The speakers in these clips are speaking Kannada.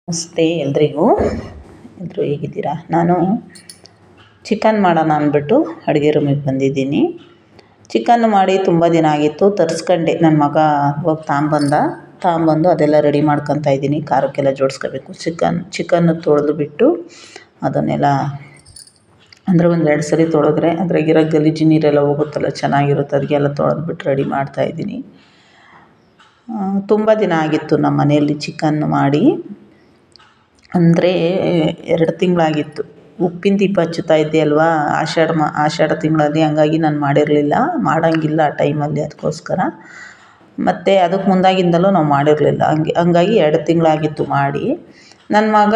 ನಮಸ್ತೆ ಎಲ್ರಿಗೂ. ಎಲ್ಲರೂ ಹೇಗಿದ್ದೀರಾ? ನಾನು ಚಿಕನ್ ಮಾಡೋಣ ಅಂದ್ಬಿಟ್ಟು ಅಡುಗೆ ರೂಮಿಗೆ ಬಂದಿದ್ದೀನಿ. ಚಿಕನ್ ಮಾಡಿ ತುಂಬ ದಿನ ಆಗಿತ್ತು, ತರಿಸ್ಕೊಂಡೆ. ನನ್ನ ಮಗ ಹೋಗಿ ತಗೊಂಬಂದು ಅದೆಲ್ಲ ರೆಡಿ ಮಾಡ್ಕೊತಾ ಇದ್ದೀನಿ. ಖಾರಕ್ಕೆಲ್ಲ ಜೋಡಿಸ್ಕೋಬೇಕು. ಚಿಕನ್ನು ತೊಳೆದು ಬಿಟ್ಟು ಅದನ್ನೆಲ್ಲ ಅಂದರೆ ಒಂದೆರಡು ಸರಿ ತೊಳೆದ್ರೆ ಅದ್ರಾಗಿರೋ ಗಲೀಜು ನೀರೆಲ್ಲ ಹೋಗುತ್ತಲ್ಲ, ಚೆನ್ನಾಗಿರುತ್ತೆ. ಅದಕ್ಕೆಲ್ಲ ತೊಳೆದ್ಬಿಟ್ಟು ರೆಡಿ ಮಾಡ್ತಾಯಿದ್ದೀನಿ. ತುಂಬ ದಿನ ಆಗಿತ್ತು ನಮ್ಮ ಮನೆಯಲ್ಲಿ ಚಿಕನ್ ಮಾಡಿ, ಅಂದರೆ 2 ತಿಂಗಳಾಗಿತ್ತು. ಉಪ್ಪಿನ ದೀಪ ಹಚ್ಚುತ್ತಾ ಇದ್ದೆ ಅಲ್ವಾ, ಆಷಾಢ ತಿಂಗಳಲ್ಲಿ. ಹಂಗಾಗಿ ನಾನು ಮಾಡಿರಲಿಲ್ಲ, ಮಾಡೋಂಗಿಲ್ಲ ಆ ಟೈಮಲ್ಲಿ, ಅದಕ್ಕೋಸ್ಕರ. ಮತ್ತು ಅದಕ್ಕೆ ಮುಂದಾಗಿಂದಲೂ ನಾವು ಮಾಡಿರಲಿಲ್ಲ. ಹಂಗಾಗಿ 2 ತಿಂಗಳಾಗಿತ್ತು ಮಾಡಿ. ನನ್ನ ಮಗ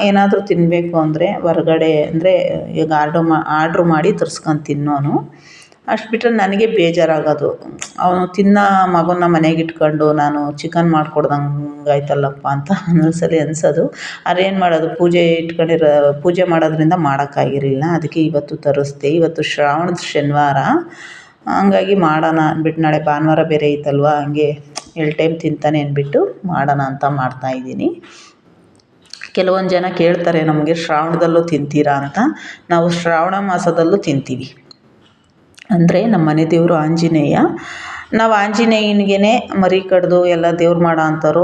ಏನಾದರೂ ತಿನ್ನಬೇಕು ಅಂದರೆ ಹೊರಗಡೆ, ಅಂದರೆ ಈಗ ಆರ್ಡ್ರ್ ಮಾಡಿ ತರಿಸ್ಕೊಂಡು ತಿನ್ನೋನು. ಅಷ್ಟು ಬಿಟ್ಟರೆ ನನಗೆ ಬೇಜಾರಾಗೋದು. ಅವನು ತಿನ್ನೋ ಮಗನ ಮನೆಗೆ ಇಟ್ಕೊಂಡು ನಾನು ಚಿಕನ್ ಮಾಡ್ಕೊಡ್ದಂಗೆ ಆಯ್ತಲ್ಲಪ್ಪ ಅಂತ ಒಂದೊಂದ್ಸಲಿ ಅನಿಸೋದು. ಆದ್ರೆ ಏನು ಮಾಡೋದು, ಪೂಜೆ ಮಾಡೋದ್ರಿಂದ ಮಾಡೋಕ್ಕಾಗಿರಲಿಲ್ಲ. ಅದಕ್ಕೆ ಇವತ್ತು ತರಿಸ್ದೆ. ಇವತ್ತು ಶ್ರಾವಣದ ಶನಿವಾರ, ಹಂಗಾಗಿ ಮಾಡೋಣ ಅಂದ್ಬಿಟ್ಟು, ನಾಳೆ ಭಾನುವಾರ ಬೇರೆ ಐತಲ್ವ, ಹಂಗೆ 2 ಟೈಮ್ ತಿಂತಾನೆ ಅಂದ್ಬಿಟ್ಟು ಮಾಡೋಣ ಅಂತ ಮಾಡ್ತಾಯಿದ್ದೀನಿ. ಕೆಲವೊಂದು ಜನ ಕೇಳ್ತಾರೆ ನಮಗೆ, ಶ್ರಾವಣದಲ್ಲೂ ತಿಂತೀರಾ ಅಂತ. ನಾವು ಶ್ರಾವಣ ಮಾಸದಲ್ಲೂ ತಿಂತೀವಿ. ಅಂದರೆ ನಮ್ಮ ಮನೆ ದೇವರು ಆಂಜನೇಯ. ನಾವು ಆಂಜನೇಯನಿಗೆ ಮರಿ ಕಡ್ದು ಎಲ್ಲ ದೇವ್ರು ಮಾಡೋ ಅಂಥವ್ರು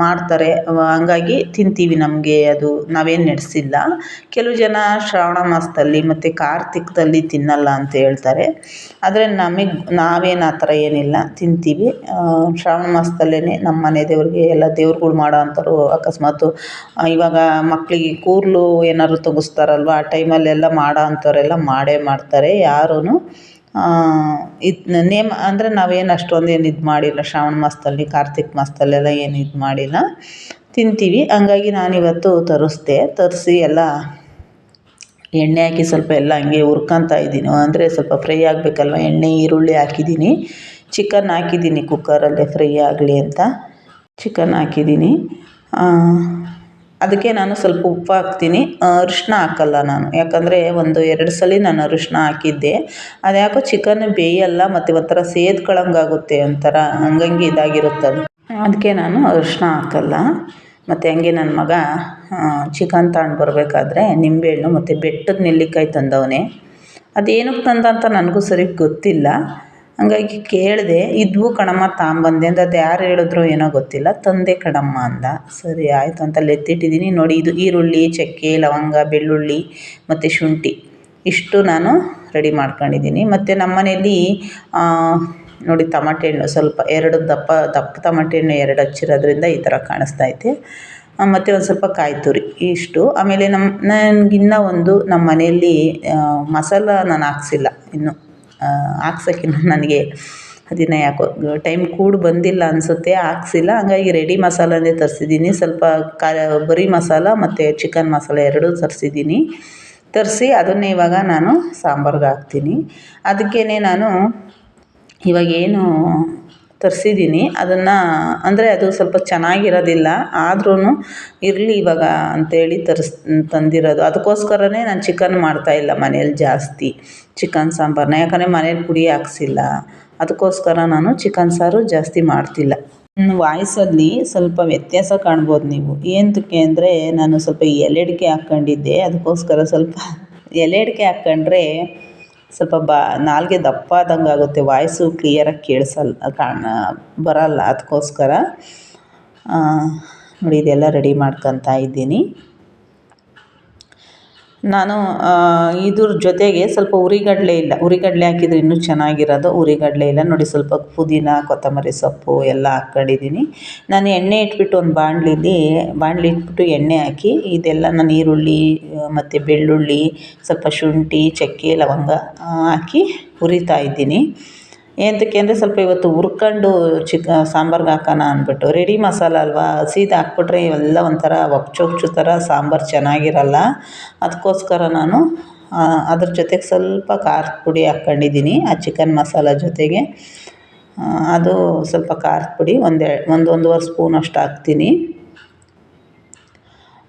ಮಾಡ್ತಾರೆ. ಹಂಗಾಗಿ ತಿಂತೀವಿ. ನಮಗೆ ಅದು ನಾವೇನು ನಡೆಸಿಲ್ಲ. ಕೆಲವು ಜನ ಶ್ರಾವಣ ಮಾಸದಲ್ಲಿ ಮತ್ತು ಕಾರ್ತಿಕದಲ್ಲಿ ತಿನ್ನಲ್ಲ ಅಂತ ಹೇಳ್ತಾರೆ. ಆದರೆ ನಾವೇನು ಆ ಥರ ಏನಿಲ್ಲ, ತಿಂತೀವಿ. ಶ್ರಾವಣ ಮಾಸದಲ್ಲೇ ನಮ್ಮ ಮನೆ ದೇವ್ರಿಗೆ ಎಲ್ಲ ದೇವ್ರುಗಳು ಮಾಡೋ ಅಂಥವ್ರು, ಅಕಸ್ಮಾತು ಇವಾಗ ಮಕ್ಕಳಿಗೆ ಕೂದಲು ಏನಾದ್ರು ತೆಗೆಸ್ತಾರಲ್ವ, ಆ ಟೈಮಲ್ಲೆಲ್ಲ ಮಾಡೋ ಅಂಥವರೆಲ್ಲ ಮಾಡ್ತಾರೆ. ಯಾರೂ ನೇಮ ಅಂದರೆ ನಾವೇನು ಅಷ್ಟೊಂದೇನು ಇದು ಮಾಡಿಲ್ಲ. ಶ್ರಾವಣ ಮಾಸದಲ್ಲಿ, ಕಾರ್ತಿಕ ಮಾಸದಲ್ಲೆಲ್ಲ ಏನು ಇದು ಮಾಡಿಲ್ಲ, ತಿಂತೀವಿ. ಹಂಗಾಗಿ ನಾನಿವತ್ತು ತರಿಸಿ ಎಲ್ಲ ಎಣ್ಣೆ ಹಾಕಿ ಸ್ವಲ್ಪ ಎಲ್ಲ ಹಂಗೆ ಹುರ್ಕೊತಾ ಇದ್ದೀನಿ. ಅಂದರೆ ಸ್ವಲ್ಪ ಫ್ರೈ ಆಗಬೇಕಲ್ವ, ಎಣ್ಣೆ ಈರುಳ್ಳಿ ಹಾಕಿದ್ದೀನಿ. ಚಿಕನ್ ಹಾಕಿದ್ದೀನಿ ಕುಕ್ಕರಲ್ಲೇ ಫ್ರೈ ಆಗಲಿ ಅಂತ. ಚಿಕನ್ ಹಾಕಿದ್ದೀನಿ. ಅದಕ್ಕೆ ನಾನು ಸ್ವಲ್ಪ ಉಪ್ಪು ಹಾಕ್ತೀನಿ, ಅರಿಶಿನ ಹಾಕಲ್ಲ ನಾನು. ಯಾಕಂದರೆ 1-2 ಸಲ ನಾನು ಅರಿಶಿನ ಹಾಕಿದ್ದೆ. ಅದ್ಯಾಕೋ ಚಿಕನ್ ಬೇಯಲ್ಲ, ಮತ್ತು ಒಂಥರ ಸೇದ್ಕೊಳ್ಳೋಂಗಾಗುತ್ತೆ, ಒಂಥರ ಹಂಗಂಗೆ ಇದಾಗಿರುತ್ತದು. ಅದಕ್ಕೆ ನಾನು ಅರಿಶಿನ ಹಾಕಲ್ಲ. ಮತ್ತು ಹಂಗೆ ನನ್ನ ಮಗ ಚಿಕನ್ ತಗೊಂಡು ಬರಬೇಕಾದ್ರೆ ನಿಂಬೆಹಣ್ಣು ಮತ್ತು ಬೆಟ್ಟದ ನೆಲ್ಲಿಕಾಯಿ ತಂದವನೇ. ಅದೇನಕ್ಕೆ ತಂದ ಅಂತ ನನಗೂ ಸರಿ ಗೊತ್ತಿಲ್ಲ. ಹಂಗಾಗಿ ಕೇಳಿದೆ. ಇದ್ವು ಕಣಮ್ಮ, ತಗೊಂಬಂದೆ ಅಂದ. ಅದು ಯಾರು ಹೇಳಿದ್ರು ಏನೋ ಗೊತ್ತಿಲ್ಲ, ತಂದೆ ಕಣಮ್ಮ ಅಂದ. ಸರಿ ಆಯಿತು ಅಂತ ಎತ್ತಿಟ್ಟಿದ್ದೀನಿ. ನೋಡಿ, ಇದು ಈರುಳ್ಳಿ, ಚಕ್ಕೆ, ಲವಂಗ, ಬೆಳ್ಳುಳ್ಳಿ ಮತ್ತು ಶುಂಠಿ ಇಷ್ಟು ನಾನು ರೆಡಿ ಮಾಡ್ಕೊಂಡಿದ್ದೀನಿ. ಮತ್ತು ನಮ್ಮ ಮನೆಯಲ್ಲಿ ನೋಡಿ, ಟಮಾಟೆ ಹಣ್ಣು ಸ್ವಲ್ಪ 2 ದಪ್ಪ ಟಮಾಟೆ ಹಣ್ಣು 2 ಹಚ್ಚಿರೋದ್ರಿಂದ ಈ ಥರ ಕಾಣಿಸ್ತೈತೆ. ಮತ್ತು ಒಂದು ಸ್ವಲ್ಪ ಕಾಯಿ ತುರಿ ಇಷ್ಟು. ಆಮೇಲೆ ನನಗಿನ್ನೂ ನಮ್ಮ ಮನೆಯಲ್ಲಿ ಮಸಾಲ ನಾನು ಹಾಕ್ಸಿಲ್ಲ ಇನ್ನೂ. ಹಾಕ್ಸೋಕ್ಕಿನ್ನೂ ನನಗೆ ಅದನ್ನು ಯಾಕೋ ಟೈಮ್ ಬಂದಿಲ್ಲ ಅನಿಸುತ್ತೆ, ಹಾಕ್ಸಿಲ್ಲ. ಹಂಗಾಗಿ ರೆಡಿ ಮಸಾಲನೇ ತರಿಸಿದ್ದೀನಿ. ಸ್ವಲ್ಪ ಬರೀ ಮಸಾಲ ಮತ್ತು ಚಿಕನ್ ಮಸಾಲ 2 ತರಿಸಿ ಅದನ್ನೇ ಇವಾಗ ನಾನು ಸಾಂಬಾರ್ಗೆ ಹಾಕ್ತೀನಿ. ಅದಕ್ಕೇ ನಾನು ಇವಾಗೇನು ತರಿಸಿದ್ದೀನಿ ಅದನ್ನು, ಅಂದರೆ ಅದು ಸ್ವಲ್ಪ ಚೆನ್ನಾಗಿರೋದಿಲ್ಲ, ಆದ್ರೂ ಇರಲಿ ಇವಾಗ ಅಂಥೇಳಿ ತಂದಿರೋದು. ಅದಕ್ಕೋಸ್ಕರನೇ ನಾನು ಚಿಕನ್ ಮಾಡ್ತಾಯಿಲ್ಲ ಮನೇಲಿ ಜಾಸ್ತಿ, ಚಿಕನ್ ಸಾಂಬಾರನ್ನ. ಯಾಕಂದರೆ ಮನೇಲಿ ಪುಡಿ ಹಾಕ್ಸಿಲ್ಲ, ಅದಕ್ಕೋಸ್ಕರ ನಾನು ಚಿಕನ್ ಸಾರು ಜಾಸ್ತಿ ಮಾಡ್ತಿಲ್ಲ. ವಾಯ್ಸಲ್ಲಿ ಸ್ವಲ್ಪ ವ್ಯತ್ಯಾಸ ಕಾಣ್ಬೋದು ನೀವು. ಏನಕ್ಕೆ ಅಂದರೆ ನಾನು ಸ್ವಲ್ಪ ಎಲೆ ಹಾಕ್ಕೊಂಡಿದ್ದೆ. ಅದಕ್ಕೋಸ್ಕರ ಸ್ವಲ್ಪ ಎಲೆ ಹಾಕ್ಕೊಂಡ್ರೆ ಸ್ವಲ್ಪ ನಾಲಿಗೆ ದಪ್ಪ ಆದಂಗೆ ಆಗುತ್ತೆ, ವಾಯ್ಸು ಕ್ಲಿಯರಾಗಿ ಬರಲ್ಲ. ಅದಕ್ಕೋಸ್ಕರ ನೋಡಿ, ಇದೆಲ್ಲ ರೆಡಿ ಮಾಡ್ಕೊತಾ ಇದ್ದೀನಿ ನಾನು. ಇದ್ರ ಜೊತೆಗೆ ಸ್ವಲ್ಪ ಉರಿಗಡಲೆ ಹಾಕಿದರೆ ಇನ್ನೂ ಚೆನ್ನಾಗಿರೋದು. ಉರಿಗಡಲೆ ಇಲ್ಲ ನೋಡಿ, ಸ್ವಲ್ಪ ಪುದೀನ, ಕೊತ್ತಂಬರಿ ಸೊಪ್ಪು ಎಲ್ಲ ಹಾಕ್ಕೊಂಡಿದ್ದೀನಿ. ನಾನು ಎಣ್ಣೆ ಇಟ್ಬಿಟ್ಟು ಒಂದು ಬಾಣಲಿ ಇಟ್ಬಿಟ್ಟು ಎಣ್ಣೆ ಹಾಕಿ ಇದೆಲ್ಲ ನಾನು ಈರುಳ್ಳಿ ಮತ್ತು ಬೆಳ್ಳುಳ್ಳಿ, ಸ್ವಲ್ಪ ಶುಂಠಿ, ಚಕ್ಕೆ, ಲವಂಗ ಹಾಕಿ ಹುರಿತಾ ಇದ್ದೀನಿ. ಏನಕ್ಕೆ ಅಂದರೆ ಸ್ವಲ್ಪ ಇವತ್ತು ಹುರ್ಕೊಂಡು ಸಾಂಬಾರ್ಗೆ ಹಾಕೋಣ ಅಂದ್ಬಿಟ್ಟು. ರೆಡಿ ಮಸಾಲ ಅಲ್ವಾ, ಹಸಿದು ಹಾಕ್ಬಿಟ್ರೆ ಇವೆಲ್ಲ ಒಂಥರ ಒಚ್ಚು ಥರ ಸಾಂಬಾರು ಚೆನ್ನಾಗಿರಲ್ಲ. ಅದಕ್ಕೋಸ್ಕರ ನಾನು ಅದ್ರ ಜೊತೆಗೆ ಸ್ವಲ್ಪ ಖಾರದ ಪುಡಿ ಹಾಕ್ಕೊಂಡಿದ್ದೀನಿ ಆ ಚಿಕನ್ ಮಸಾಲ ಜೊತೆಗೆ. ಅದು ಸ್ವಲ್ಪ ಖಾರದ ಪುಡಿ ಒಂದೂವರೆ ಸ್ಪೂನಷ್ಟು ಹಾಕ್ತೀನಿ.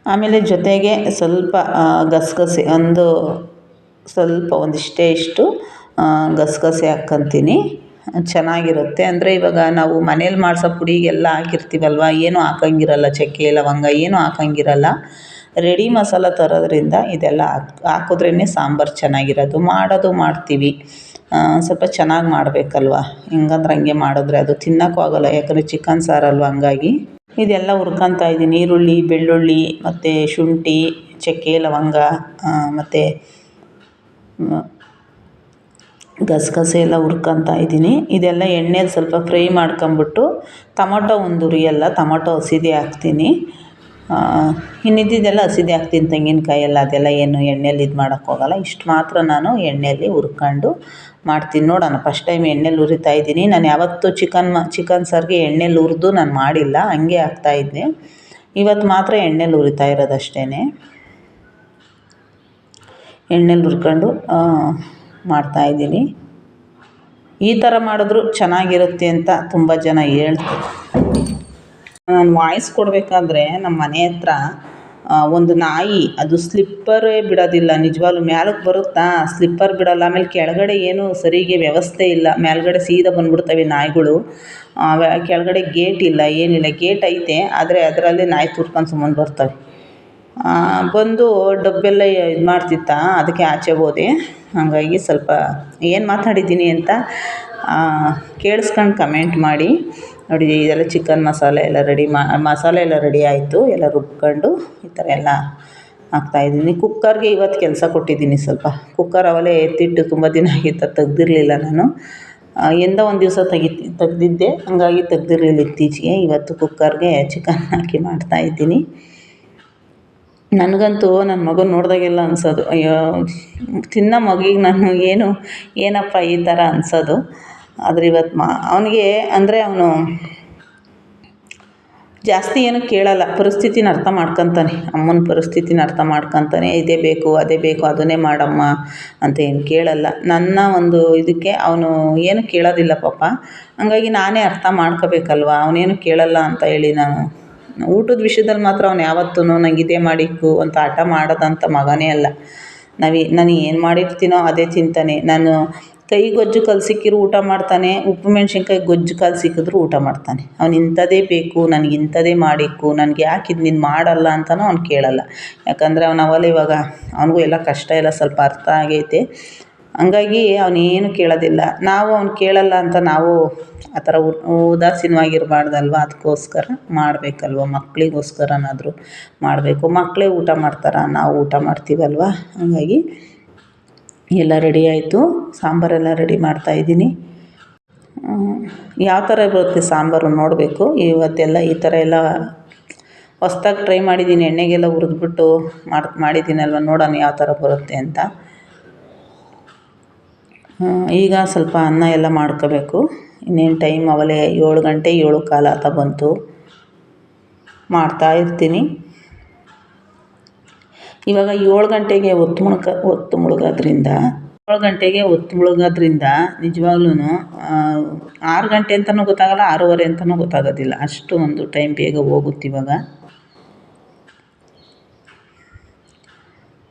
ಆಮೇಲೆ ಜೊತೆಗೆ ಸ್ವಲ್ಪ ಗಸಗಸೆ ಒಂದಿಷ್ಟೇ ಗಸಗಸೆ ಹಾಕ್ಕೊತೀನಿ. ಚೆನ್ನಾಗಿರುತ್ತೆ. ಅಂದರೆ ಇವಾಗ ನಾವು ಮನೇಲಿ ಮಾಡಿಸೋ ಪುಡಿಗೆಲ್ಲ ಹಾಕಿರ್ತೀವಲ್ವ, ಏನೂ ಹಾಕಂಗಿರಲ್ಲ, ಚಕ್ಕೆ ಲವಂಗ ಏನೂ ಹಾಕಂಗಿರಲ್ಲ. ರೆಡಿ ಮಸಾಲ ತರೋದ್ರಿಂದ ಇದೆಲ್ಲ ಹಾಕಿದ್ರೇ ಸಾಂಬಾರು ಚೆನ್ನಾಗಿರೋದು. ಮಾಡೋದು ಮಾಡ್ತೀವಿ, ಸ್ವಲ್ಪ ಚೆನ್ನಾಗಿ ಮಾಡಬೇಕಲ್ವ, ಹೆಂಗಂದ್ರೆ ಹಂಗೆ ಮಾಡಿದ್ರೆ ಅದು ತಿನ್ನೋಕ್ಕೂ ಆಗೋಲ್ಲ, ಯಾಕಂದರೆ ಚಿಕನ್ ಸಾರಲ್ವ. ಹಂಗಾಗಿ ಇದೆಲ್ಲ ಹುರ್ಕೊತಾ ಇದ್ದೀನಿ. ಈರುಳ್ಳಿ, ಬೆಳ್ಳುಳ್ಳಿ ಮತ್ತು ಶುಂಠಿ, ಚಕ್ಕೆ ಲವಂಗ ಮತ್ತು ಗಸಗಸೆ ಎಲ್ಲ ಹುರ್ಕೊತಾ ಇದ್ದೀನಿ. ಇದೆಲ್ಲ ಎಣ್ಣೆಲಿ ಸ್ವಲ್ಪ ಫ್ರೈ ಮಾಡ್ಕೊಂಬಿಟ್ಟು ಟೊಮೊಟೊ ಒಂದು ಉರಿಯಲ್ಲ, ಟೊಮೊಟೊ ಹಸಿದೇ ಹಾಕ್ತೀನಿ. ಇನ್ನಿದ್ದಿದ್ದೆಲ್ಲ ಹಸಿದೇ ಹಾಕ್ತೀನಿ, ತೆಂಗಿನಕಾಯಿ ಎಲ್ಲ ಅದೆಲ್ಲ ಏನು ಎಣ್ಣೆಲಿ ಇದು ಮಾಡೋಕ್ಕೋಗಲ್ಲ. ಇಷ್ಟು ಮಾತ್ರ ನಾನು ಎಣ್ಣೆಯಲ್ಲಿ ಹುರ್ಕೊಂಡು ಮಾಡ್ತೀನಿ. ನೋಡೋಣ, ಫಸ್ಟ್ ಟೈಮ್ ಎಣ್ಣೆಲಿ ಹುರಿತಾ ಇದ್ದೀನಿ. ನಾನು ಯಾವತ್ತೂ ಚಿಕನ್ ಸಾರಿಗೆ ಎಣ್ಣೆಲಿ ಹುರಿದು ನಾನು ಮಾಡಿಲ್ಲ, ಹಂಗೆ ಹಾಕ್ತಾಯಿದ್ದೆ. ಇವತ್ತು ಮಾತ್ರ ಎಣ್ಣೆಲಿ ಹುರಿತಾ ಇರೋದು ಅಷ್ಟೇ. ಎಣ್ಣೆಲಿ ಹುರ್ಕೊಂಡು ಮಾಡ್ತಾಯಿದ್ದೀನಿ. ಈ ಥರ ಮಾಡಿದ್ರು ಚೆನ್ನಾಗಿರುತ್ತೆ ಅಂತ ತುಂಬ ಜನ ಹೇಳ್ತಾರೆ. ನಾನು ವಾಯ್ಸ್ ಕೊಡಬೇಕಾದ್ರೆ ನಮ್ಮ ಮನೆ ಹತ್ರ ಒಂದು ನಾಯಿ, ಅದು ಸ್ಲಿಪ್ಪರೇ ಬಿಡೋದಿಲ್ಲ. ನಿಜವಾಗ್ಲೂ ಮೇಲಕ್ಕೆ ಬರುತ್ತಾ, ಸ್ಲಿಪ್ಪರ್ ಬಿಡೋಲ್ಲ. ಆಮೇಲೆ ಕೆಳಗಡೆ ಏನೂ ಸರಿಗೆ ವ್ಯವಸ್ಥೆ ಇಲ್ಲ, ಮೇಲ್ಗಡೆ ಸೀದಾ ಬಂದುಬಿಡ್ತವೆ ನಾಯಿಗಳು. ಕೆಳಗಡೆ ಗೇಟ್ ಇಲ್ಲ, ಏನಿಲ್ಲ. ಗೇಟ್ ಐತೆ, ಆದರೆ ಅದರಲ್ಲೇ ನಾಯಿ ತುರ್ಕೊಂಡು ಸುಮ್ಮನೆ ಬರ್ತವೆ. ಬಂದು ಡಬ್ಬೆಲ್ಲ ಇದು ಮಾಡ್ತಿತ್ತಾ, ಅದಕ್ಕೆ ಆಚೆ ಹೋದೆ. ಹಾಗಾಗಿ ಸ್ವಲ್ಪ ಏನು ಮಾತಾಡಿದ್ದೀನಿ ಅಂತ ಕೇಳಿಸ್ಕೊಂಡು ಕಮೆಂಟ್ ಮಾಡಿ. ನೋಡಿ, ಇದೆಲ್ಲ ಚಿಕನ್ ಮಸಾಲೆ ಎಲ್ಲ ಮಸಾಲೆ ಎಲ್ಲ ರೆಡಿ ಆಯಿತು. ಎಲ್ಲ ರುಬ್ಕೊಂಡು ಈ ಥರ ಎಲ್ಲ ಹಾಕ್ತಾಯಿದ್ದೀನಿ. ಕುಕ್ಕರ್ಗೆ ಇವತ್ತು ಕೆಲಸ ಕೊಟ್ಟಿದ್ದೀನಿ. ಸ್ವಲ್ಪ ಕುಕ್ಕರ್ ಅವಲೇ ಎತ್ತಿಟ್ಟು ತುಂಬ ದಿನ ಆಗಿತ್ತು, ತೆಗ್ದಿರಲಿಲ್ಲ ನಾನು. ಎಂದೋ ಒಂದು ದಿವಸ ತೆಗ್ದಿದ್ದೆ, ಹಂಗಾಗಿ ತೆಗ್ದಿರಲಿಲ್ಲ ಇತ್ತೀಚೆಗೆ. ಇವತ್ತು ಕುಕ್ಕರ್ಗೆ ಚಿಕನ್ ಹಾಕಿ ಮಾಡ್ತಾಯಿದ್ದೀನಿ. ನನಗಂತೂ ನನ್ನ ಮಗನ ನೋಡಿದಾಗೆಲ್ಲ ಅನ್ಸೋದು, ಅಯ್ಯೋ, ತಿನ್ನೋ ಮಗಿಗೆ ನಾನು ಏನಪ್ಪ ಈ ಥರ ಅನ್ಸೋದು. ಆದರೆ ಇವತ್ತು ಅವನಿಗೆ ಅಂದರೆ ಅವನು ಜಾಸ್ತಿ ಏನೂ ಕೇಳಲ್ಲ, ಪರಿಸ್ಥಿತಿನ ಅರ್ಥ ಮಾಡ್ಕೊತಾನೆ. ಅಮ್ಮನ ಪರಿಸ್ಥಿತಿನ ಅರ್ಥ ಮಾಡ್ಕೊತಾನೆ. ಇದೇ ಬೇಕು, ಅದೇ ಬೇಕು, ಅದನ್ನೇ ಮಾಡಮ್ಮ ಅಂತ ಏನು ಕೇಳಲ್ಲ. ನನ್ನ ಒಂದು ಇದಕ್ಕೆ ಅವನು ಏನು ಕೇಳೋದಿಲ್ಲ ಪಾಪ. ಹಂಗಾಗಿ ನಾನೇ ಅರ್ಥ ಮಾಡ್ಕೋಬೇಕಲ್ವ, ಅವನೇನು ಕೇಳಲ್ಲ ಅಂತ ಹೇಳಿ. ನಾನು ಊಟದ ವಿಷಯದಲ್ಲಿ ಮಾತ್ರ ಅವ್ನು ಯಾವತ್ತೂ ನಂಗೆ ಇದೇ ಮಾಡಿಕ್ಕು ಅಂತ ಹಠ ಮಾಡೋದಂಥ ಮಗನೇ ಅಲ್ಲ. ನಾನು ಏನು ಮಾಡಿರ್ತೀನೋ ಅದೇ ತಿಂತಾನೆ. ನಾನು ಕೈ ಗೊಜ್ಜು ಕಲಸಿಕ್ಕಿರು ಊಟ ಮಾಡ್ತಾನೆ, ಉಪ್ಪು ಮೆಣ್ಸಿನ್ಕಾಯಿ ಗೊಜ್ಜು ಸಿಕ್ಕಿದ್ರು ಊಟ ಮಾಡ್ತಾನೆ. ಅವ್ನು ಇಂಥದ್ದೇ ಬೇಕು, ನನಗೆ ಇಂಥದ್ದೇ ಮಾಡಿಕ್ಕು, ನನಗೆ ಯಾಕೆ ಇದು ನೀನು ಮಾಡಲ್ಲ ಅಂತಲೂ ಅವ್ನು ಕೇಳಲ್ಲ. ಯಾಕಂದರೆ ಅವನವಲ್ಲ, ಇವಾಗ ಅವನಿಗೂ ಎಲ್ಲ ಕಷ್ಟ ಎಲ್ಲ ಸ್ವಲ್ಪ ಅರ್ಥ ಆಗೈತೆ. ಹಂಗಾಗಿ ಅವನೇನು ಕೇಳೋದಿಲ್ಲ. ನಾವು ಅವ್ನು ಕೇಳಲ್ಲ ಅಂತ ನಾವು ಆ ಥರ ಉದಾಸೀನವಾಗಿರಬಾರ್ದಲ್ವ. ಅದಕ್ಕೋಸ್ಕರ ಮಾಡಬೇಕಲ್ವ, ಮಕ್ಕಳಿಗೋಸ್ಕರನಾದರೂ ಮಾಡಬೇಕು. ಮಕ್ಕಳೇ ಊಟ ಮಾಡ್ತಾರೆ, ನಾವು ಊಟ ಮಾಡ್ತೀವಲ್ವ. ಹಂಗಾಗಿ ಎಲ್ಲ ರೆಡಿ ಆಯಿತು. ಸಾಂಬಾರೆಲ್ಲ ರೆಡಿ ಮಾಡ್ತಾಯಿದ್ದೀನಿ. ಯಾವ ಥರ ಬರುತ್ತೆ ಸಾಂಬಾರು ನೋಡಬೇಕು. ಇವತ್ತೆಲ್ಲ ಈ ಥರ ಎಲ್ಲ ಹೊಸ್ದಾಗಿ ಟ್ರೈ ಮಾಡಿದ್ದೀನಿ. ಎಣ್ಣೆಗೆಲ್ಲ ಹುರಿದ್ಬಿಟ್ಟು ಮಾಡಿದ್ದೀನಲ್ವ, ನೋಡೋಣ ಯಾವ ಥರ ಬರುತ್ತೆ ಅಂತ. ಈಗ ಸ್ವಲ್ಪ ಅನ್ನ ಎಲ್ಲ ಮಾಡ್ಕೋಬೇಕು. ಇನ್ನೇನು ಟೈಮ್ ಅವಲೇ 7 ಗಂಟೆ 7 ಕಾಲ ಅಂತ ಬಂತು. ಮಾಡ್ತಾಯಿರ್ತೀನಿ. ಇವಾಗ 7 ಗಂಟೆಗೆ ಹೊತ್ತು ಮುಳುಗೋದ್ರಿಂದ 7 ಗಂಟೆಗೆ ಹೊತ್ತು ಮುಳುಗೋದ್ರಿಂದ ನಿಜವಾಗ್ಲೂ 6 ಗಂಟೆ ಅಂತಲೂ ಗೊತ್ತಾಗಲ್ಲ, 6:30 ಅಂತಲೂ ಗೊತ್ತಾಗೋದಿಲ್ಲ. ಅಷ್ಟು ಒಂದು ಟೈಮ್ ಬೇಗ ಹೋಗುತ್ತೆ ಇವಾಗ.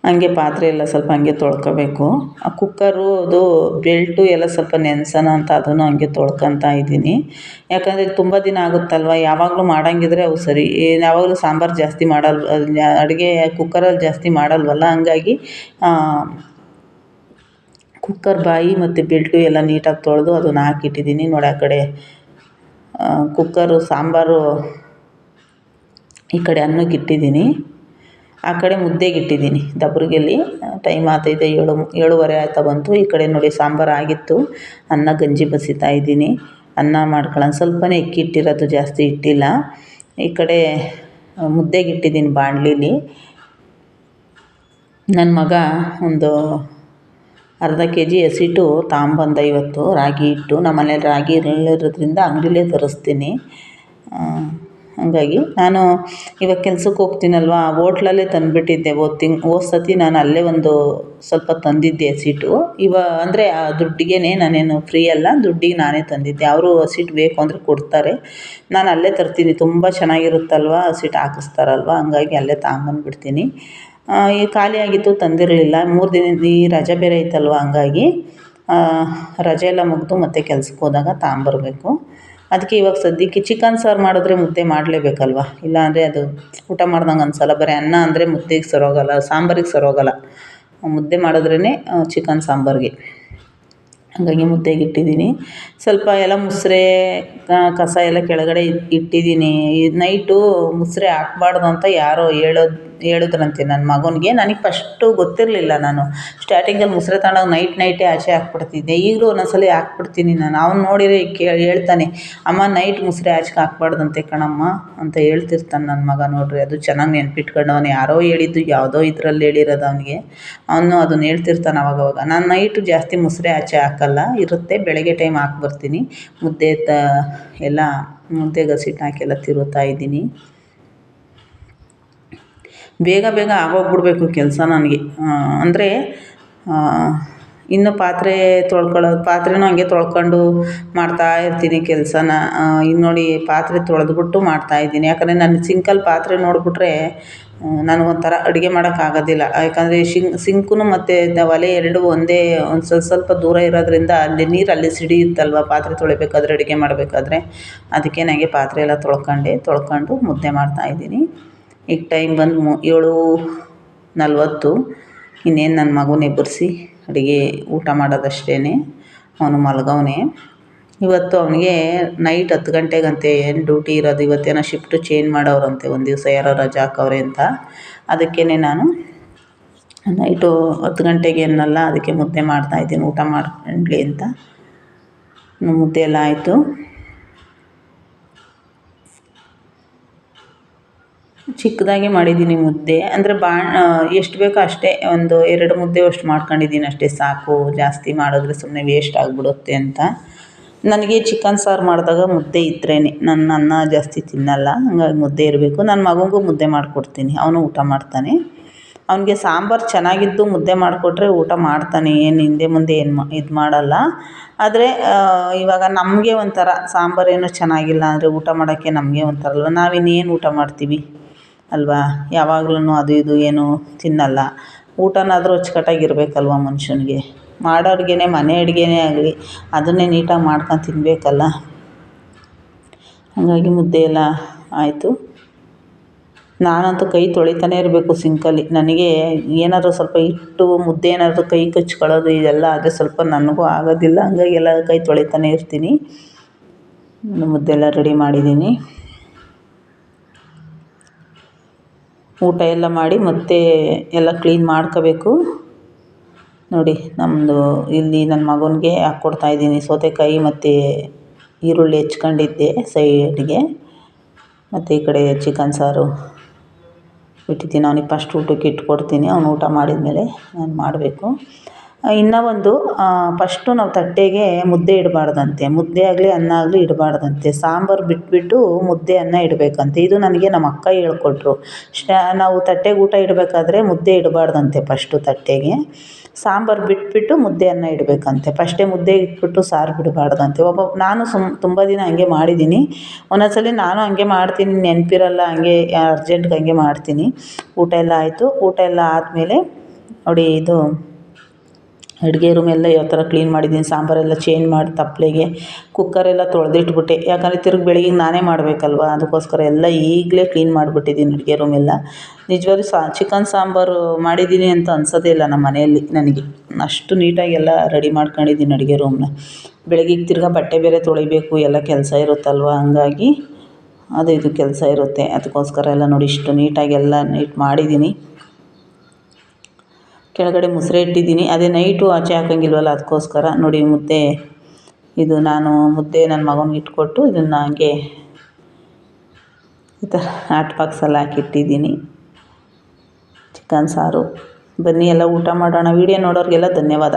ಹಂಗೆ ಪಾತ್ರೆ ಎಲ್ಲ ಸ್ವಲ್ಪ ಹಂಗೆ ತೊಳ್ಕೊಬೇಕು. ಆ ಕುಕ್ಕರು ಅದು ಬೆಲ್ಟು ಎಲ್ಲ ಸ್ವಲ್ಪ ನೆನೆಸೋಣ ಅಂತ ಅದನ್ನು ಹಂಗೆ ತೊಳ್ಕೊತಾ ಇದ್ದೀನಿ. ಯಾಕಂದರೆ ತುಂಬ ದಿನ ಆಗುತ್ತಲ್ವ, ಯಾವಾಗಲೂ ಮಾಡೋಂಗಿದ್ರೆ ಅವು ಸರಿ. ಯಾವಾಗಲೂ ಸಾಂಬಾರು ಜಾಸ್ತಿ ಅಡುಗೆ ಕುಕ್ಕರಲ್ಲಿ ಜಾಸ್ತಿ ಮಾಡಲ್ವಲ್ಲ. ಹಂಗಾಗಿ ಕುಕ್ಕರ್ ಬಾಯಿ ಮತ್ತು ಬೆಲ್ಟು ಎಲ್ಲ ನೀಟಾಗಿ ತೊಳೆದು ಅದನ್ನು ಹಾಕಿಟ್ಟಿದ್ದೀನಿ. ನೋಡಿ, ಆ ಕಡೆ ಕುಕ್ಕರು ಸಾಂಬಾರು ಈ ಕಡೆ ಅನ್ನಕ್ಕೆ ಇಟ್ಟಿದ್ದೀನಿ, ಆ ಕಡೆ ಮುದ್ದೆಗೆ ಇಟ್ಟಿದ್ದೀನಿ ದಬ್ರಿಗೆಲ್ಲಿ. ಟೈಮ್ ಆಗ್ತೈತೆ, 7:30 ಆಯ್ತಾ ಬಂತು. ಈ ಕಡೆ ನೋಡಿ ಸಾಂಬಾರು ಆಗಿತ್ತು, ಅನ್ನ ಗಂಜಿ ಬಸಿತಾ ಇದ್ದೀನಿ. ಅನ್ನ ಮಾಡ್ಕೊಳ್ಳೋಣ, ಸ್ವಲ್ಪನೇ ಅಕ್ಕಿ ಇಟ್ಟಿರೋದು, ಜಾಸ್ತಿ ಇಟ್ಟಿಲ್ಲ. ಈ ಕಡೆ ಮುದ್ದೆಗೆ ಇಟ್ಟಿದ್ದೀನಿ ಬಾಣಲಿಲಿ. ನನ್ನ ಮಗ ಒಂದು ಅರ್ಧ kg ಹಸಿಟ್ಟು ತಗೊಂಬಂದ ಇವತ್ತು, ರಾಗಿ ಹಿಟ್ಟು. ನಮ್ಮ ಮನೇಲಿ ರಾಗಿ ಇರೋದ್ರಿಂದ ಅಂಗಡಿಲೇ ತರಿಸ್ತೀನಿ. ಹಂಗಾಗಿ ನಾನು ಇವಾಗ ಕೆಲ್ಸಕ್ಕೆ ಹೋಗ್ತೀನಲ್ವ, ಹೋಟ್ಲಲ್ಲೇ ತಂದುಬಿಟ್ಟಿದ್ದೆ. ಹೋದ ಸತಿ ನಾನು ಅಲ್ಲೇ ಒಂದು ಸ್ವಲ್ಪ ತಂದಿದ್ದೆ ಹಸಿಟ್ಟು. ಅಂದರೆ ಆ ದುಡ್ಡಿಗೆ, ನಾನೇನು ಫ್ರೀ ಅಲ್ಲ, ದುಡ್ಡಿಗೆ ನಾನೇ ತಂದಿದ್ದೆ. ಅವರು ಹಸಿಟ್ಟು ಬೇಕು ಅಂದರೆ ಕೊಡ್ತಾರೆ. ನಾನು ಅಲ್ಲೇ ತರ್ತೀನಿ, ತುಂಬ ಚೆನ್ನಾಗಿರುತ್ತಲ್ವ, ಹಸಿಟ್ಟು ಹಾಕಿಸ್ತಾರಲ್ವ. ಹಂಗಾಗಿ ಅಲ್ಲೇ ತಗೊಂಬಂದ್ಬಿಡ್ತೀನಿ. ಈ ಖಾಲಿ ಆಗಿತ್ತು, ತಂದಿರಲಿಲ್ಲ. 3 ದಿನದ ಈ ರಜೆ ಬೇರೆ ಐತಲ್ವ, ಹಂಗಾಗಿ ರಜೆ ಎಲ್ಲ ಮುಗಿದು ಮತ್ತೆ ಕೆಲ್ಸಕ್ಕೆ ಹೋದಾಗ ತಗೊಂಬರ್ಬೇಕು. ಅದಕ್ಕೆ ಇವಾಗ ಸದ್ಯಕ್ಕೆ ಚಿಕನ್ ಸಾರು ಮಾಡಿದ್ರೆ ಮುದ್ದೆ ಮಾಡಲೇಬೇಕಲ್ವ, ಇಲ್ಲಾಂದರೆ ಅದು ಊಟ ಮಾಡ್ದಂಗೆ ಅನ್ಸಲ್ಲ. ಬರೀ ಅನ್ನ ಅಂದರೆ ಮುದ್ದೆಗೆ ಸರೋಗಲ್ಲ, ಸಾಂಬಾರಿಗೆ ಸರೋಗಲ್ಲ. ಮುದ್ದೆ ಮಾಡಿದ್ರೇ ಚಿಕನ್ ಸಾಂಬಾರಿಗೆ. ಹಾಗಾಗಿ ಮುದ್ದೆಗೆ ಇಟ್ಟಿದ್ದೀನಿ. ಸ್ವಲ್ಪ ಎಲ್ಲ ಮುಸ್ರೆ ಕಸ ಎಲ್ಲ ಕೆಳಗಡೆ ಇಟ್ಟಿದ್ದೀನಿ. ನೈಟು ಮುಸ್ರೆ ಹಾಕ್ಬಾರ್ದು ಅಂತ ಯಾರೋ ಹೇಳಿದ್ರಂತೆ ನನ್ನ ಮಗನಿಗೆ. ನನಗೆ ಫಸ್ಟು ಗೊತ್ತಿರಲಿಲ್ಲ. ನಾನು ಸ್ಟಾರ್ಟಿಂಗಲ್ಲಿ ಮುಸ್ರೆ ತಗೊಂಡಾಗ ನೈಟೇ ಆಚೆ ಹಾಕ್ಬಿಡ್ತಿದ್ದೆ. ಈಗಲೂ ಒಂದೊಂದು ಸಲ ಹಾಕ್ಬಿಡ್ತೀನಿ ನಾನು. ಅವ್ನು ನೋಡಿದರೆ ಹೇಳ್ತಾನೆ, ಅಮ್ಮ ನೈಟ್ ಮುಸ್ರೆ ಆಚೆಗೆ ಹಾಕ್ಬಾರ್ದಂತೆ ಕಣಮ್ಮ ಅಂತ ಹೇಳ್ತಿರ್ತಾನೆ ನನ್ನ ಮಗ. ನೋಡ್ರಿ, ಅದು ಚೆನ್ನಾಗಿ ನೆನ್ಪಿಟ್ಕೊಂಡವನು. ಯಾರೋ ಹೇಳಿದ್ದು, ಯಾವುದೋ ಇದರಲ್ಲಿ ಹೇಳಿರೋದು ಅವನಿಗೆ. ಅವನು ಅದನ್ನ ಹೇಳ್ತಿರ್ತಾನೆ ಅವಾಗವಾಗ. ನಾನು ನೈಟು ಜಾಸ್ತಿ ಮುಸ್ರೆ ಆಚೆ ಹಾಕಲ್ಲ, ಇರುತ್ತೆ. ಬೆಳಗ್ಗೆ ಟೈಮ್ ಹಾಕ್ಬರ್ತೀನಿ. ಮುದ್ದೆ ಎಲ್ಲ ಮುದ್ದೆಗೆ ಹಸಿಟ್ಟು ಹಾಕೆಲ್ಲ ತಿರುತ್ತಾ ಇದ್ದೀನಿ. ಬೇಗ ಆಗೋಗ್ಬಿಡ್ಬೇಕು ಕೆಲಸ ನನಗೆ. ಅಂದರೆ ಇನ್ನು ಪಾತ್ರೆನೂ ಹಂಗೆ ತೊಳ್ಕೊಂಡು ಮಾಡ್ತಾಯಿರ್ತೀನಿ ಕೆಲಸನ. ಇನ್ನು ನೋಡಿ, ಪಾತ್ರೆ ತೊಳೆದ್ಬಿಟ್ಟು ಮಾಡ್ತಾಯಿದ್ದೀನಿ. ಯಾಕಂದರೆ ನಾನು ಸಿಂಕಲ್ಲಿ ಪಾತ್ರೆ ನೋಡಿಬಿಟ್ರೆ ನನಗೊಂಥರ ಅಡುಗೆ ಮಾಡೋಕ್ಕಾಗೋದಿಲ್ಲ. ಯಾಕಂದರೆ ಸಿಂಕು ಮತ್ತು ಒಲೆ ಎರಡೂ ಒಂದೇ, ಒಂದು ಸ್ವಲ್ಪ ದೂರ ಇರೋದ್ರಿಂದ ಅಲ್ಲಿ ನೀರು ಅಲ್ಲಿ ಸಿಡಿಯುತ್ತಲ್ವ ಪಾತ್ರೆ ತೊಳಿಬೇಕಾದ್ರೆ, ಅಡುಗೆ ಮಾಡಬೇಕಾದ್ರೆ. ಅದಕ್ಕೆ ನನಗೆ ಪಾತ್ರೆ ಎಲ್ಲ ತೊಳ್ಕೊಂಡು ಮುದ್ದೆ ಮಾಡ್ತಾಯಿದ್ದೀನಿ. ಈಗ ಟೈಮ್ ಬಂದು 7:40. ಇನ್ನೇನು ನನ್ನ ಮಗುನ ಎಬ್ಬರಿಸಿ ಅಡುಗೆ ಊಟ ಮಾಡೋದಷ್ಟೇ. ಅವನು ಮಲಗವನೆ. ಇವತ್ತು ಅವನಿಗೆ ನೈಟ್ 10 ಗಂಟೆಗಂತೆ ಏನು ಡ್ಯೂಟಿ ಇರೋದು. ಇವತ್ತೇನೋ ಶಿಫ್ಟು ಚೇಂಜ್ ಮಾಡವ್ರಂತೆ, ಒಂದು ದಿವಸ ಯಾರೋ ರಜೆ ಹಾಕವ್ರೆ ಅಂತ. ಅದಕ್ಕೇ ನಾನು ನೈಟು 10 ಗಂಟೆಗೆ ಅನ್ನಲ್ಲ, ಅದಕ್ಕೆ ಮುದ್ದೆ ಮಾಡ್ತಾಯಿದ್ದೀನಿ ಊಟ ಮಾಡ್ಕೊಳ್ಳಿ ಅಂತ. ಮುದ್ದೆ ಎಲ್ಲ ಆಯಿತು. ಚಿಕ್ಕದಾಗೆ ಮಾಡಿದ್ದೀನಿ ಮುದ್ದೆ. ಅಂದರೆ ಎಷ್ಟು ಬೇಕೋ ಅಷ್ಟೇ, ಒಂದು 2 ಮುದ್ದೆ ಅಷ್ಟು ಮಾಡ್ಕೊಂಡಿದ್ದೀನಿ ಅಷ್ಟೇ, ಸಾಕು. ಜಾಸ್ತಿ ಮಾಡಿದ್ರೆ ಸುಮ್ಮನೆ ವೇಸ್ಟ್ ಆಗಿಬಿಡುತ್ತೆ ಅಂತ. ನನಗೆ ಚಿಕನ್ ಸಾರು ಮಾಡಿದಾಗ ಮುದ್ದೆ ಇದ್ರೇ, ನನ್ನ ಅನ್ನ ಜಾಸ್ತಿ ತಿನ್ನಲ್ಲ. ಹಂಗಾಗಿ ಮುದ್ದೆ ಇರಬೇಕು. ನನ್ನ ಮಗನಿಗೂ ಮುದ್ದೆ ಮಾಡಿಕೊಡ್ತೀನಿ, ಅವನು ಊಟ ಮಾಡ್ತಾನೆ. ಅವನಿಗೆ ಸಾಂಬಾರು ಚೆನ್ನಾಗಿದ್ದು ಮುದ್ದೆ ಮಾಡಿಕೊಟ್ರೆ ಊಟ ಮಾಡ್ತಾನೆ, ಏನು ಹಿಂದೆ ಮುಂದೆ ಇದು ಮಾಡಲ್ಲ. ಆದರೆ ಇವಾಗ ನಮಗೆ ಒಂಥರ ಸಾಂಬಾರೇನೋ ಚೆನ್ನಾಗಿಲ್ಲ ಅಂದರೆ ಊಟ ಮಾಡೋಕ್ಕೆ ನಮಗೆ ಒಂಥರ ಅಲ್ವ. ನಾವಿನ್ನೇನು ಊಟ ಮಾಡ್ತೀವಿ ಅಲ್ವಾ? ಯಾವಾಗ್ಲೂ ಅದು ಇದು ಏನೂ ತಿನ್ನಲ್ಲ. ಊಟನಾದರೂ ಅಚ್ಚುಕಟ್ಟಾಗಿರ್ಬೇಕಲ್ವ ಮನುಷ್ಯನಿಗೆ. ಮಾಡೋ ಅಡುಗೆನೇ, ಮನೆ ಅಡುಗೆನೇ ಆಗಲಿ, ಅದನ್ನೇ ನೀಟಾಗಿ ಮಾಡ್ಕೊಂಡು ತಿನ್ನಬೇಕಲ್ಲ. ಹಾಗಾಗಿ ಮುದ್ದೆ ಎಲ್ಲ ಆಯಿತು. ನಾನಂತೂ ಕೈ ತೊಳಿತಾನೆ ಇರಬೇಕು ಸಿಂಕಲ್ಲಿ. ನನಗೆ ಏನಾದರೂ ಸ್ವಲ್ಪ ಹಿಟ್ಟು ಮುದ್ದೆ ಏನಾದರೂ ಕೈ ಕಚ್ಕೊಳ್ಳೋದು ಇದೆಲ್ಲ ಆದರೆ ಸ್ವಲ್ಪ ನನಗೂ ಆಗೋದಿಲ್ಲ. ಹಂಗಾಗಿ ಎಲ್ಲ ಕೈ ತೊಳಿತಾನೆ ಇರ್ತೀನಿ. ಮುದ್ದೆ ಎಲ್ಲ ರೆಡಿ ಮಾಡಿದ್ದೀನಿ. ಊಟ ಎಲ್ಲ ಮಾಡಿ ಮತ್ತೆ ಎಲ್ಲ ಕ್ಲೀನ್ ಮಾಡ್ಕೋಬೇಕು. ನೋಡಿ, ನಮ್ಮದು ಇಲ್ಲಿ ನನ್ನ ಮಗನಿಗೆ ಹಾಕ್ಕೊಡ್ತಾಯಿದ್ದೀನಿ ಸೌತೆಕಾಯಿ ಮತ್ತು ಈರುಳ್ಳಿ ಹೆಚ್ಕೊಂಡಿದ್ದೆ ಸೈಡ್ಗೆ. ಮತ್ತು ಈ ಕಡೆ ಚಿಕನ್ ಸಾರು ಇಟ್ಟಿದ್ದೀನಿ. ಅವನಿಗೆ ಫಸ್ಟ್ ಊಟಕ್ಕೆ ಇಟ್ಕೊಡ್ತೀನಿ. ಅವನು ಊಟ ಮಾಡಿದ ಮೇಲೆ ನಾನು ಮಾಡಬೇಕು. ಇನ್ನೂ ಒಂದು, ಫಸ್ಟು ನಾವು ತಟ್ಟೆಗೆ ಮುದ್ದೆ ಇಡಬಾರ್ದಂತೆ. ಮುದ್ದೆ ಆಗಲಿ ಅನ್ನ ಆಗಲಿ ಇಡಬಾರ್ದಂತೆ. ಸಾಂಬಾರು ಬಿಟ್ಬಿಟ್ಟು ಮುದ್ದೆ ಅನ್ನ ಇಡಬೇಕಂತೆ. ಇದು ನನಗೆ ನಮ್ಮ ಅಕ್ಕ ಹೇಳ್ಕೊಟ್ರು. ನಾವು ತಟ್ಟೆಗೆ ಊಟ ಇಡಬೇಕಾದ್ರೆ ಮುದ್ದೆ ಇಡಬಾರ್ದಂತೆ. ಫಸ್ಟು ತಟ್ಟೆಗೆ ಸಾಂಬಾರು ಬಿಟ್ಬಿಟ್ಟು ಮುದ್ದೆ ಅನ್ನ ಇಡಬೇಕಂತೆ. ಫಸ್ಟೇ ಮುದ್ದೆ ಇಟ್ಬಿಟ್ಟು ಸಾರು ಬಿಡಬಾರ್ದಂತೆ. ನಾನು ತುಂಬ ದಿನ ಹಂಗೆ ಮಾಡಿದ್ದೀನಿ. ಒಂದೊಂದು ಸಲ ನಾನು ಹಂಗೆ ಮಾಡ್ತೀನಿ, ನೆನಪಿರಲ್ಲ, ಹಂಗೆ ಅರ್ಜೆಂಟ್ಗೆ ಹಂಗೆ ಮಾಡ್ತೀನಿ. ಊಟ ಎಲ್ಲ ಆಯಿತು. ಊಟ ಎಲ್ಲ ಆದಮೇಲೆ ನೋಡಿ, ಇದು ಅಡುಗೆ ರೂಮೆಲ್ಲ ಯಾವ ಥರ ಕ್ಲೀನ್ ಮಾಡಿದ್ದೀನಿ. ಸಾಂಬಾರೆಲ್ಲ ಚೇಂಜ್ ಮಾಡಿ ತಪ್ಪಲೆಗೆ ಕುಕ್ಕರೆಲ್ಲ ತೊಳೆದಿಟ್ಬಿಟ್ಟೆ. ಯಾಕಂದರೆ ತಿರುಗಿ ಬೆಳಗ್ಗೆ ನಾನೇ ಮಾಡಬೇಕಲ್ವ, ಅದಕ್ಕೋಸ್ಕರ ಎಲ್ಲ ಈಗಲೇ ಕ್ಲೀನ್ ಮಾಡಿಬಿಟ್ಟಿದ್ದೀನಿ ಅಡುಗೆ ರೂಮೆಲ್ಲ. ನಿಜವಾಗ್ಲೂ ಚಿಕನ್ ಸಾಂಬಾರು ಮಾಡಿದ್ದೀನಿ ಅಂತ ಅನ್ಸೋದೇ ಇಲ್ಲ ನಮ್ಮ ಮನೆಯಲ್ಲಿ ನನಗೆ. ಅಷ್ಟು ನೀಟಾಗಿ ಎಲ್ಲ ರೆಡಿ ಮಾಡ್ಕೊಂಡಿದ್ದೀನಿ ಅಡುಗೆ ರೂಮನ್ನ. ಬೆಳಗ್ಗೆ ತಿರ್ಗಿ ಬಟ್ಟೆ ಬೇರೆ ತೊಳಿಬೇಕು, ಎಲ್ಲ ಕೆಲಸ ಇರುತ್ತಲ್ವ. ಹಂಗಾಗಿ ಅದು ಇದು ಕೆಲಸ ಇರುತ್ತೆ. ಅದಕ್ಕೋಸ್ಕರ ಎಲ್ಲ ನೋಡಿ ಇಷ್ಟು ನೀಟಾಗಿ ಎಲ್ಲ ಮಾಡಿದ್ದೀನಿ. ಕೆಳಗಡೆ ಮುಸ್ರೆ ಇಟ್ಟಿದ್ದೀನಿ. ಅದೇ ನೈಟು ಆಚೆ ಹಾಕೋಂಗಿಲ್ವಲ್ಲ, ಅದಕ್ಕೋಸ್ಕರ ನೋಡಿ ಮುದ್ದೆ. ಇದು ನಾನು ಮುದ್ದೆ ನನ್ನ ಮಗನಿಗೆ ಇಟ್ಕೊಟ್ಟು ಇದನ್ನು ಹಂಗೆ ಈ ಥರ ಹಾಟ್ ಬಾಕ್ಸಲ್ಲಿ ಹಾಕಿಟ್ಟಿದ್ದೀನಿ. ಚಿಕನ್ ಸಾರು. ಬನ್ನಿ ಎಲ್ಲ ಊಟ ಮಾಡೋಣ. ವೀಡಿಯೋ ನೋಡೋರಿಗೆಲ್ಲ ಧನ್ಯವಾದ.